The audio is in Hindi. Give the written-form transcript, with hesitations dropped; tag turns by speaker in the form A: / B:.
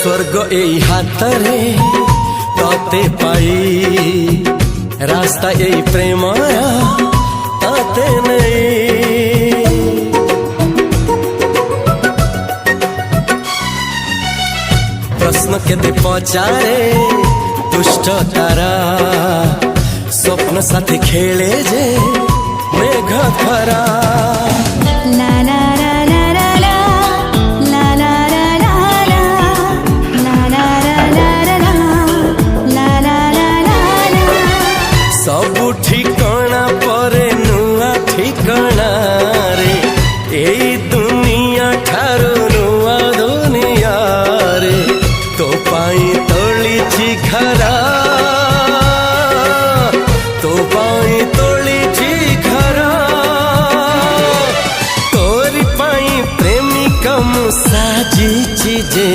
A: स्वर्ग एई हातरे तते पाई रास्ता एई प्रेमाया ताते नहीं। प्रश्न केते पचारे दुष्ट तारा स्वप्न साथी खेले जे मेघ खरा। सबु ठिकाना परे नुआ ठिकाना रे एई दुनिया ठारू नुआ दुनिया रे। तो पाई तोलिछि घरा तो पाई तोलिछि घरा तोरी पाई प्रेमिका मु साजिछि जे